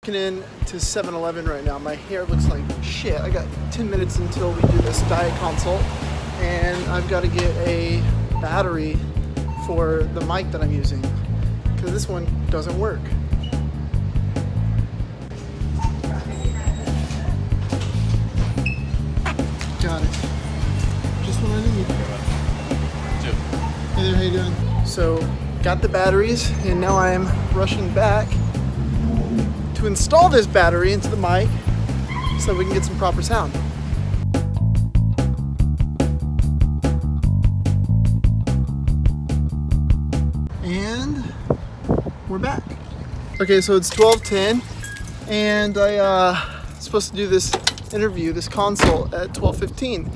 In to 7-Eleven right now. My hair looks like shit. I got 10 minutes until we do this diet consult, and I've got to get a battery for the mic that I'm using because this one doesn't work. Got it. Just what I need. Hey there, how you doing? So, got the batteries, and now I am rushing back to install this battery into the mic so we can get some proper sound. And we're back. Okay, so it's 12:10 and I'm supposed to do this interview, this consult at 12:15.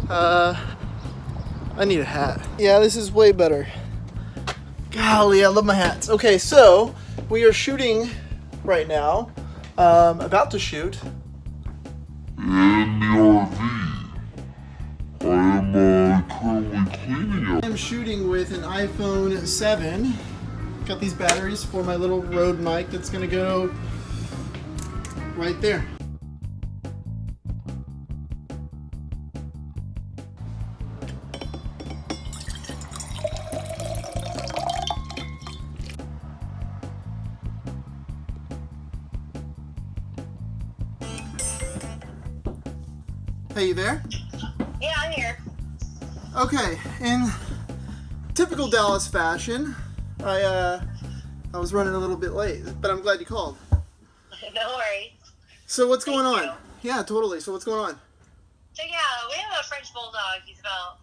I need a hat. Yeah, this is way better. Golly, I love my hats. Okay, so we are shooting right now, about to shoot. In the RV. I am currently cleaning up. I'm shooting with an iPhone 7. Got these batteries for my little Rode mic that's gonna go right there. Hey, you there? Yeah, I'm here. Okay, in typical Dallas fashion, I was running a little bit late, but I'm glad you called. No worries. So what's going Thank on? you. Yeah, totally. So what's going on? So yeah, we have a French Bulldog. He's about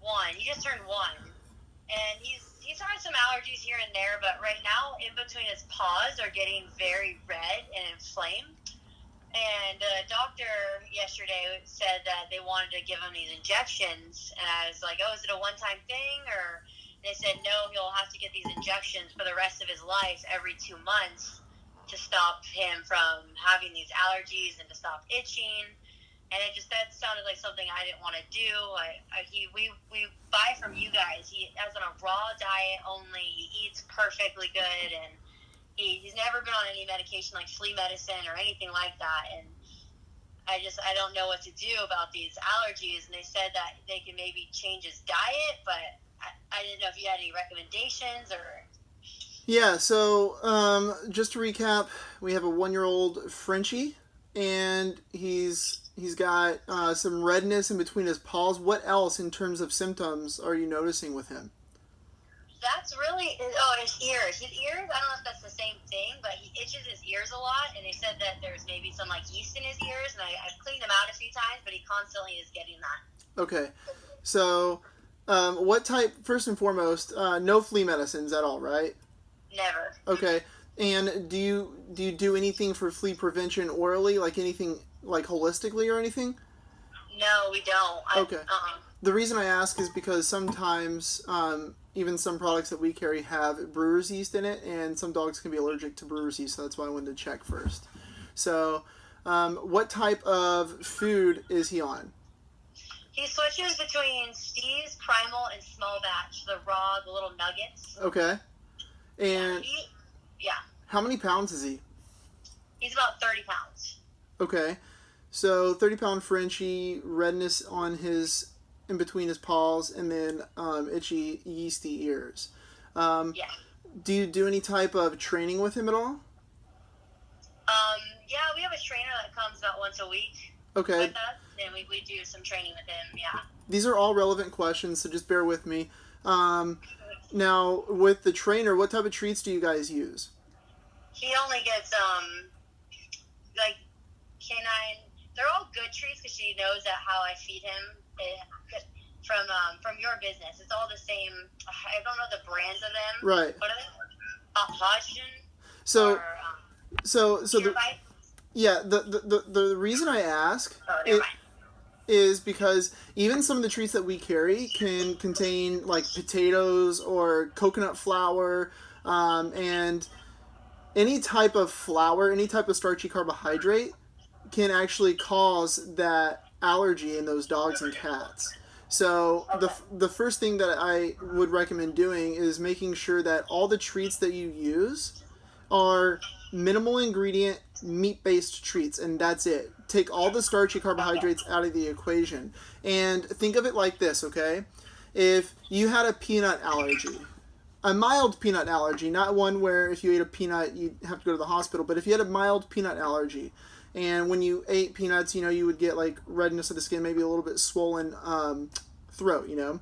1. He just turned 1. And he's had some allergies here and there, but right now, in between his paws are getting very red and inflamed. And the doctor yesterday said that they wanted to give him these injections. And I was like, oh, is it a one-time thing? Or they said, no, he'll have to get these injections for the rest of his life every 2 months to stop him from having these allergies and to stop itching. And that sounded like something I didn't want to do. We buy from you guys. He has on a raw diet only. He eats perfectly good, and he's never been on any medication like flea medicine or anything like that. And I don't know what to do about these allergies. And they said that they can maybe change his diet, but I didn't know if you had any recommendations or. Yeah, so just to recap, we have a 1-year-old Frenchie, and he's got some redness in between his paws. What else in terms of symptoms are you noticing with him? That's really, his ears. His ears, I don't know if that's the same thing, but he itches his ears a lot, and they said that there's maybe some yeast in his ears, and I've cleaned them out a few times, but he constantly is getting that. Okay, so what type, first and foremost, no flea medicines at all, right? Never. Okay, and do you do anything for flea prevention orally, like anything like holistically or anything? No, we don't. Okay. The reason I ask is because sometimes even some products that we carry have brewer's yeast in it, and some dogs can be allergic to brewer's yeast, so that's why I wanted to check first. So what type of food is he on? He switches between Steve's, Primal, and Small Batch, the little nuggets. Okay. And yeah. How many pounds is he? He's about 30 pounds. Okay. So 30-pound Frenchie, redness on in between his paws, and then itchy, yeasty ears. Yeah. Do you do any type of training with him at all? Yeah, we have a trainer that comes about once a week. Okay. With us, and we do some training with him, yeah. These are all relevant questions, so just bear with me. Now, with the trainer, what type of treats do you guys use? He only gets, canine. They're all good treats because she knows that how I feed him from your business. It's all the same. I don't know the brands of them. Right. What are they? Hodgson. So, Yeah. The reason I ask is because even some of the treats that we carry can contain potatoes or coconut flour, and any type of flour, any type of starchy carbohydrate can actually cause that allergy in those dogs and cats. So the first thing that I would recommend doing is making sure that all the treats that you use are minimal ingredient, meat-based treats, and that's it. Take all the starchy carbohydrates out of the equation. And think of it like this, okay? If you had a peanut allergy, a mild peanut allergy, not one where if you ate a peanut you'd have to go to the hospital, but if you had a mild peanut allergy, and when you ate peanuts, you know, you would get like redness of the skin, maybe a little bit swollen throat, you know.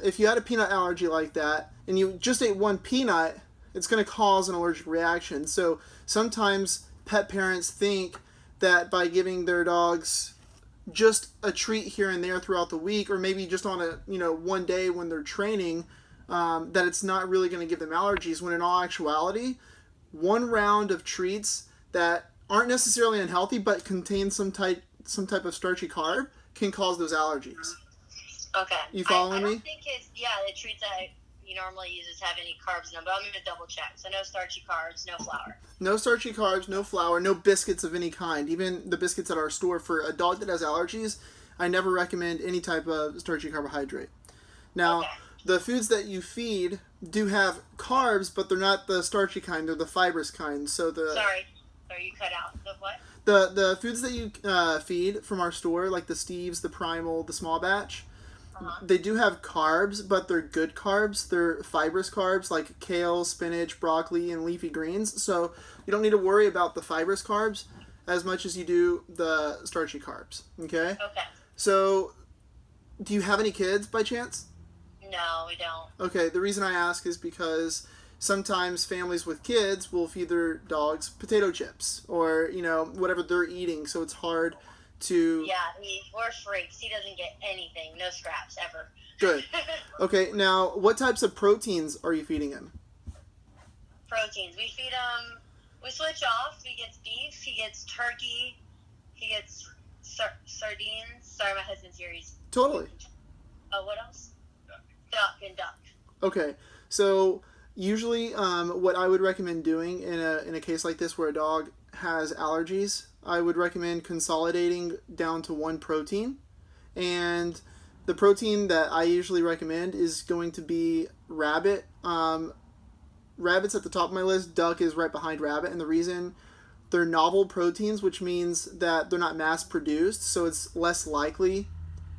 If you had a peanut allergy like that, and you just ate one peanut, it's going to cause an allergic reaction. So sometimes pet parents think that by giving their dogs just a treat here and there throughout the week, or maybe just on a, you know, one day when they're training, that it's not really going to give them allergies, when in all actuality, one round of treats that aren't necessarily unhealthy but contain some type of starchy carb can cause those allergies. Okay. You following me? I don't think the treats that he normally uses have any carbs in them, but I'm going to double check. So no starchy carbs, no flour. No starchy carbs, no flour, no biscuits of any kind. Even the biscuits at our store, for a dog that has allergies, I never recommend any type of starchy carbohydrate. Now, the foods that you feed do have carbs, but they're not the starchy kind, they're the fibrous kind. So Sorry, you cut out. The what? The foods that you feed from our store, like the Steves, the Primal, the Small Batch, they do have carbs, but they're good carbs. They're fibrous carbs like kale, spinach, broccoli, and leafy greens. So you don't need to worry about the fibrous carbs as much as you do the starchy carbs. Okay? Okay. So, do you have any kids by chance? No, we don't. Okay, the reason I ask is because sometimes families with kids will feed their dogs potato chips or, you know, whatever they're eating, so it's hard to... Yeah, we're freaks. He doesn't get anything. No scraps, ever. Good. Okay, now, what types of proteins are you feeding him? Proteins. We feed him... We switch off. He gets beef. He gets turkey. He gets sardines. Sorry, my husband's here. Totally. Oh, what else? Duck. Okay, so usually what I would recommend doing in a case like this where a dog has allergies, I would recommend consolidating down to one protein. And the protein that I usually recommend is going to be rabbit. Rabbit's at the top of my list. Duck is right behind rabbit. And the reason, they're novel proteins, which means that they're not mass produced, so it's less likely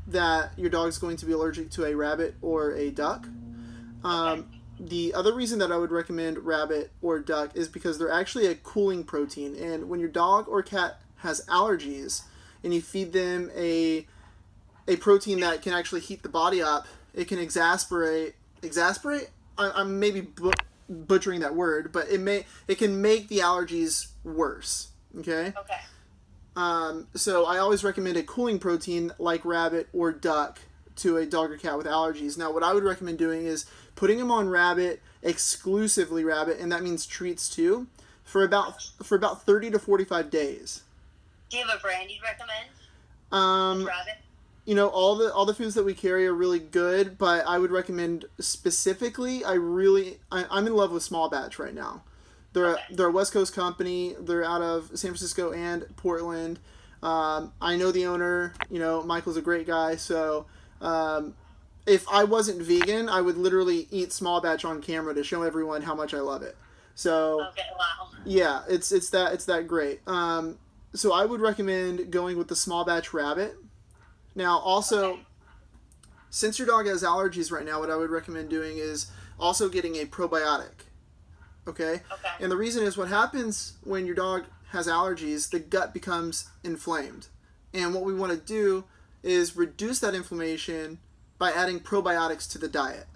that your dog's going to be allergic to a rabbit or a duck. The other reason that I would recommend rabbit or duck is because they're actually a cooling protein. And when your dog or cat has allergies and you feed them a protein that can actually heat the body up, it can exasperate? I'm maybe butchering that word, but it can make the allergies worse. Okay? Okay. So I always recommend a cooling protein like rabbit or duck to a dog or cat with allergies. Now, what I would recommend doing is putting them on rabbit, exclusively rabbit, and that means treats too, for about 30 to 45 days. Do you have a brand you'd recommend? Rabbit? You know, all the foods that we carry are really good, but I would recommend specifically, I'm in love with Small Batch right now. They're a West Coast company. They're out of San Francisco and Portland. I know the owner. You know, Michael's a great guy. So if I wasn't vegan, I would literally eat Small Batch on camera to show everyone how much I love it. So wow. Yeah, it's that great. So I would recommend going with the Small Batch rabbit. Now, also, since your dog has allergies right now, what I would recommend doing is also getting a probiotic. Okay? And the reason is, what happens when your dog has allergies, the gut becomes inflamed. And what we want to do is reduce that inflammation by adding probiotics to the diet.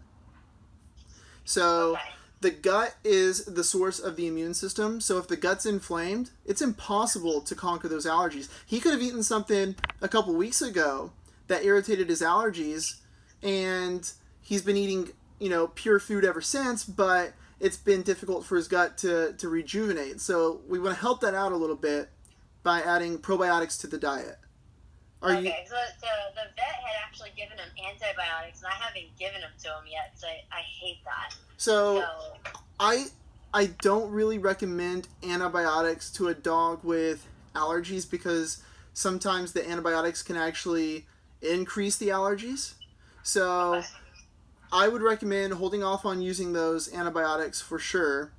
So the gut is the source of the immune system. So if the gut's inflamed, it's impossible to conquer those allergies. He could have eaten something a couple weeks ago that irritated his allergies, and he's been eating, you know, pure food ever since, but it's been difficult for his gut to rejuvenate. So we want to help that out a little bit by adding probiotics to the diet. So the vet had actually given him antibiotics, and I haven't given them to him yet, so I hate that. So I don't really recommend antibiotics to a dog with allergies because sometimes the antibiotics can actually increase the allergies. So I would recommend holding off on using those antibiotics for sure.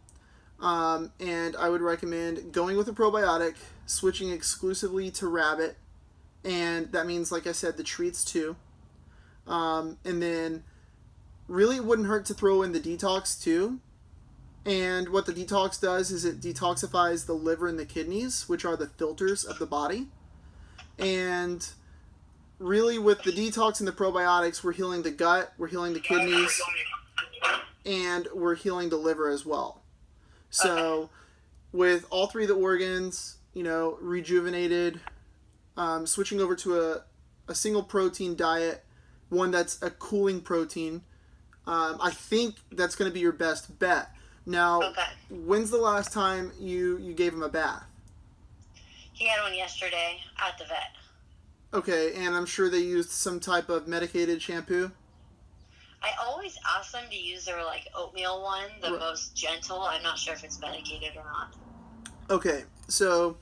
And I would recommend going with a probiotic, switching exclusively to rabbit, and that means, like I said, the treats too. And then really it wouldn't hurt to throw in the detox too. And what the detox does is it detoxifies the liver and the kidneys, which are the filters of the body. And really with the detox and the probiotics, we're healing the gut, we're healing the kidneys, and we're healing the liver as well. So with all three of the organs, rejuvenated, switching over to a single protein diet, one that's a cooling protein, I think that's going to be your best bet. Now, when's the last time you gave him a bath? He had one yesterday at the vet. Okay, and I'm sure they used some type of medicated shampoo? I always ask them to use their, oatmeal one, the most gentle. I'm not sure if it's medicated or not. Okay, so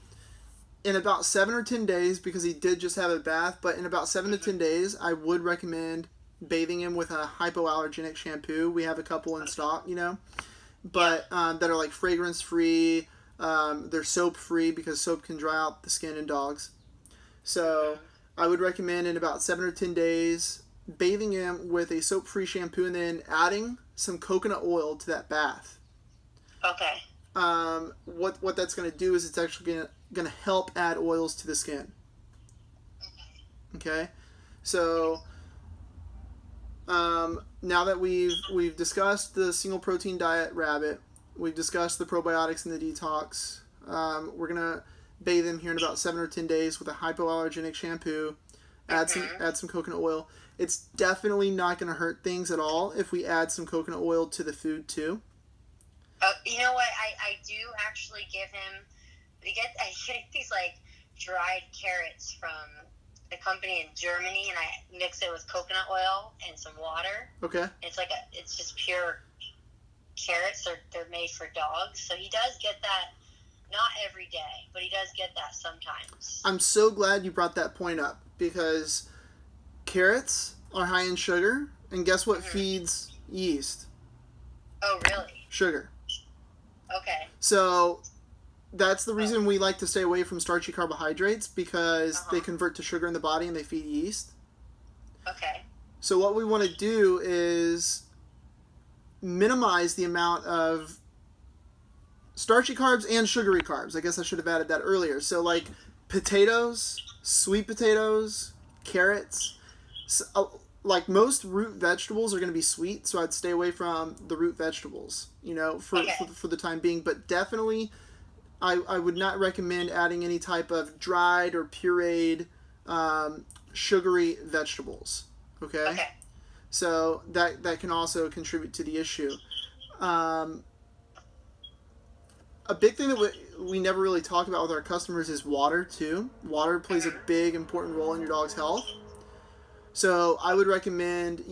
in about 7 or 10 days, because he did just have a bath, but in about 7 to 10 days, I would recommend bathing him with a hypoallergenic shampoo. We have a couple in stock, but that are fragrance free. They're soap free because soap can dry out the skin in dogs. So I would recommend in about 7 or 10 days bathing him with a soap free shampoo and then adding some coconut oil to that bath. Okay. What that's going to do is it's actually going to help add oils to the skin. Okay. So now that we've discussed the single protein diet rabbit, we've discussed the probiotics and the detox, we're gonna bathe him here in about 7 or 10 days with a hypoallergenic shampoo, add some coconut oil. It's definitely not gonna hurt things at all if we add some coconut oil to the food too. You know what, I do actually give him, I get these dried carrots from a company in Germany, and I mix it with coconut oil and some water. Okay. It's just pure carrots. They're made for dogs, so he does get that. Not every day, but he does get that sometimes. I'm so glad you brought that point up, because carrots are high in sugar, and guess what feeds yeast? Oh, really? Sugar. Okay. So that's the reason we like to stay away from starchy carbohydrates, because they convert to sugar in the body and they feed yeast. Okay. So what we want to do is minimize the amount of starchy carbs and sugary carbs. I guess I should have added that earlier. So potatoes, sweet potatoes, carrots, most root vegetables are going to be sweet, so I'd stay away from the root vegetables, for the time being. But definitely I would not recommend adding any type of dried or pureed sugary vegetables. Okay? So that can also contribute to the issue. A big thing that we never really talk about with our customers is water too. Water plays a big, important role in your dog's health. So I would recommend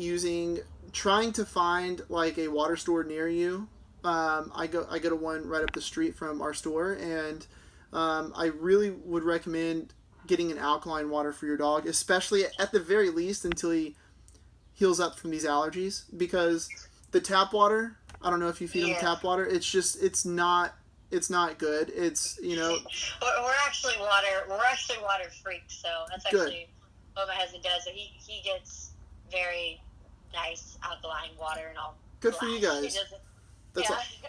trying to find a water store near you. I go to one right up the street from our store, and I really would recommend getting an alkaline water for your dog, especially at the very least until he heals up from these allergies, because the tap water, I don't know if you feed him tap water, it's not good. It's we're actually water freaks, so that's actually what my husband does. So he gets very nice alkaline water and all. Good for you guys.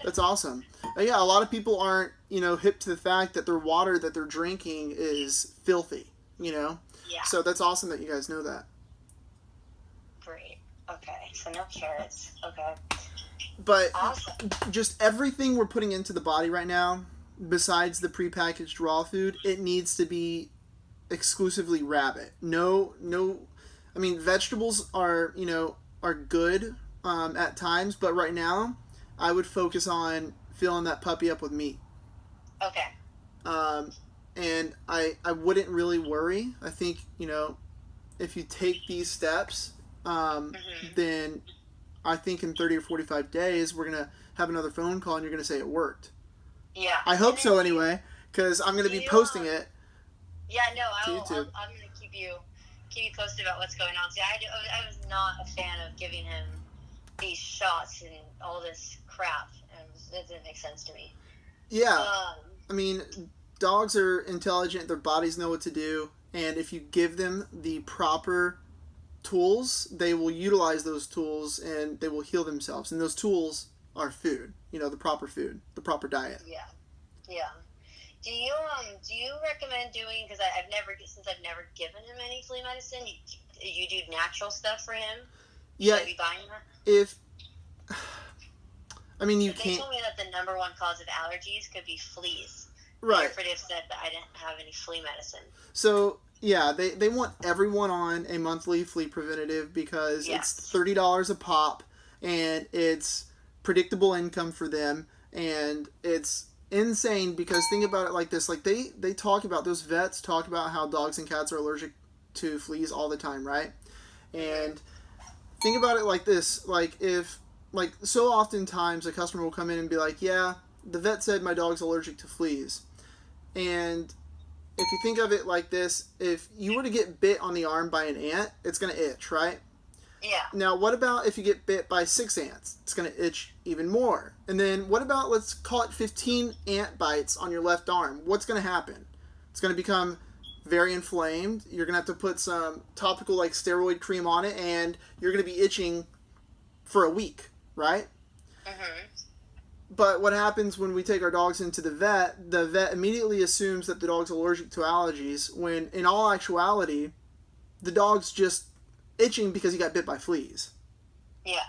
That's awesome. A lot of people aren't hip to the fact that their water that they're drinking is filthy. Yeah. So that's awesome that you guys know that. Great. Okay. So no carrots. Okay. But awesome. Just everything we're putting into the body right now, besides the prepackaged raw food, it needs to be exclusively rabbit. No. I mean, vegetables are good at times, but right now, I would focus on filling that puppy up with meat. Okay. And I wouldn't really worry. I think if you take these steps, then I think in 30 or 45 days, we're going to have another phone call and you're going to say it worked. Yeah. I hope so anyway, because I'm going to be posting it. Yeah, no, I'm going to keep you posted about what's going on. See, I was not a fan of giving him these shots and all this crap, and it didn't make sense to me. Yeah. I mean, dogs are intelligent. Their bodies know what to do. And if you give them the proper tools, they will utilize those tools and they will heal themselves. And those tools are food. The proper food, the proper diet. Yeah. Yeah. Do you recommend doing, because I've never given him any flea medicine, you do natural stuff for him? Yeah. Should I be buying that? You They can't. told me that the number one cause of allergies could be fleas. Right. They have said that I didn't have any flea medicine. So, yeah, they want everyone on a monthly flea preventative because Yes. it's $30 a pop and it's predictable income for them, and it's insane because think about it like this. Like they talk about, those vets talk about how dogs and cats are allergic to fleas all the time, right? And think about it like this. So oftentimes a customer will come in and be like, yeah, the vet said my dog's allergic to fleas. And if you think of it like this, if you were to get bit on the arm by an ant, it's going to itch, right? Yeah. Now, what about if you get bit by 6 ants? It's going to itch even more. And then what about, let's call it 15 ant bites on your left arm? What's going to happen? It's going to become very inflamed. You're going to have to put some topical steroid cream on it, and you're going to be itching for a week, right? Mm-hmm. But what happens when we take our dogs into the vet immediately assumes that the dog's allergic to allergies, when in all actuality, the dog's just itching because he got bit by fleas. Yeah.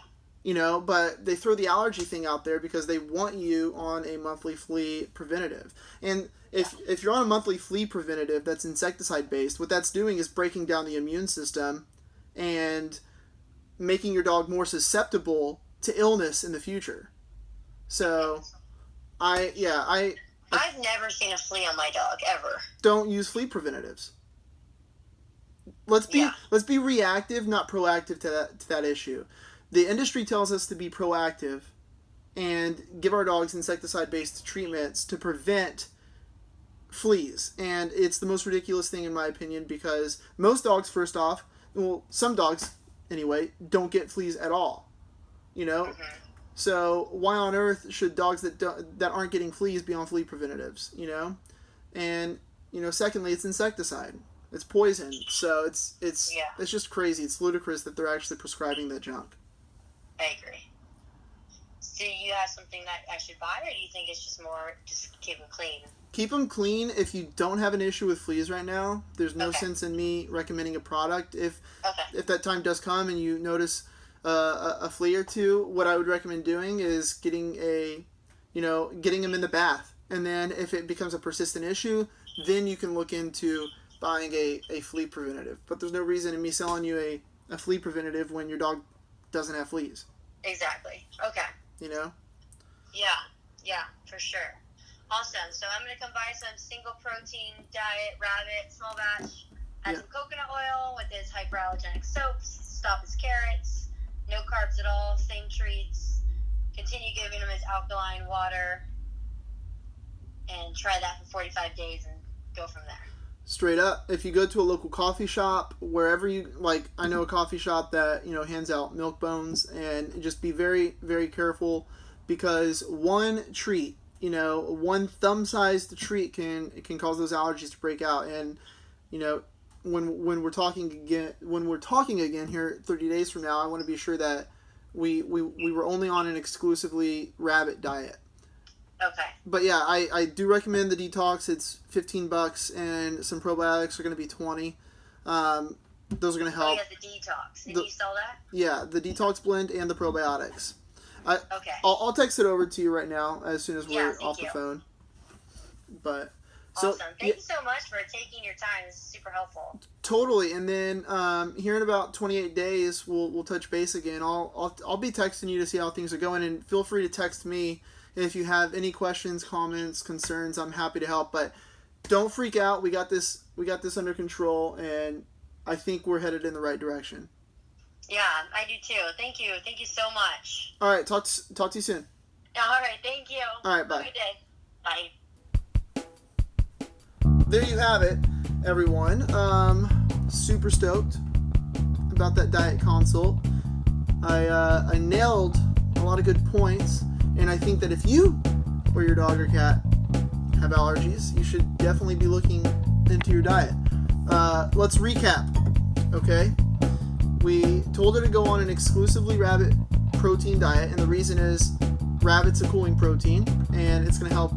But they throw the allergy thing out there because they want you on a monthly flea preventative. And if you're on a monthly flea preventative that's insecticide based, what that's doing is breaking down the immune system and making your dog more susceptible to illness in the future. So, I've never seen a flea on my dog ever. Don't use flea preventatives. Let's be reactive, not proactive to that issue. The industry tells us to be proactive and give our dogs insecticide-based treatments to prevent fleas. And it's the most ridiculous thing in my opinion, because most dogs, first off, some dogs anyway, don't get fleas at all. Mm-hmm. So why on earth should dogs that aren't getting fleas be on flea preventatives? And secondly, it's insecticide. It's poison. So it's just crazy. It's ludicrous that they're actually prescribing that junk. I agree. Do you have something that I should buy, or do you think it's just keep them clean? Keep them clean. If you don't have an issue with fleas right now, there's no sense in me recommending a product. If that time does come and you notice a flea or two, what I would recommend doing is getting them in the bath. And then if it becomes a persistent issue, then you can look into buying a flea preventative. But there's no reason in me selling you a flea preventative when your dog doesn't have fleas. Exactly. Okay. Yeah, for sure. Awesome. So I'm going to come buy some single protein diet rabbit, small batch, add some coconut oil with his hyperallergenic soaps, stop his carrots, no carbs at all, same treats, continue giving him his alkaline water, and try that for 45 days and go from there. Straight up. If you go to a local coffee shop, wherever you, I know a coffee shop that, hands out milk bones, and just be very, very careful, because one treat, one thumb-sized treat can cause those allergies to break out. And, when we're talking again here 30 days from now, I want to be sure that we were only on an exclusively rabbit diet. Okay. But yeah, I do recommend the detox. It's $15, and some probiotics are going to be $20. Those are going to help. Oh, yeah, the detox. And you sell that? Yeah, the detox blend and the probiotics. Okay. I'll text it over to you right now as soon as we're off the phone. But awesome. Thank you so much for taking your time. This is super helpful. Totally. And then here in about 28 days, we'll touch base again. I'll be texting you to see how things are going, and feel free to text me if you have any questions, comments, concerns. I'm happy to help. But don't freak out. We got this under control, and I think we're headed in the right direction. Yeah, I do too. Thank you. Thank you so much. All right. Talk to you soon. All right. Thank you. All right. Bye. Have a good day. Bye. There you have it, everyone. Super stoked about that diet consult. I nailed a lot of good points, and I think that if you or your dog or cat have allergies, you should definitely be looking into your diet. Let's recap, okay? We told her to go on an exclusively rabbit protein diet, and the reason is rabbit's a cooling protein, and it's going to help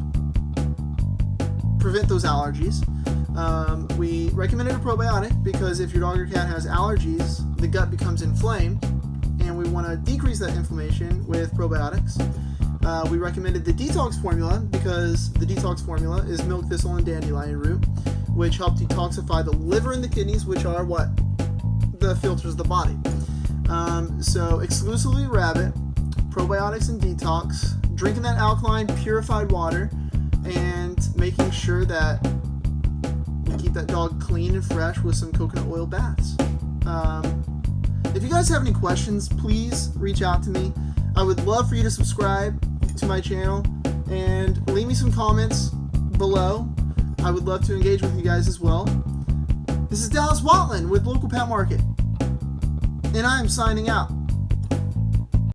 prevent those allergies. We recommended a probiotic because if your dog or cat has allergies, the gut becomes inflamed, and we want to decrease that inflammation with probiotics. We recommended the detox formula because the detox formula is milk thistle and dandelion root, which help detoxify the liver and the kidneys, which are what? The filters of the body. So exclusively rabbit, probiotics and detox, drinking that alkaline purified water, and making sure that we keep that dog clean and fresh with some coconut oil baths. If you guys have any questions, please reach out to me. I would love for you to subscribe to my channel and leave me some comments below. I would love to engage with you guys as well. This is Dallas Wottlin with Local Pet Market, and I am signing out.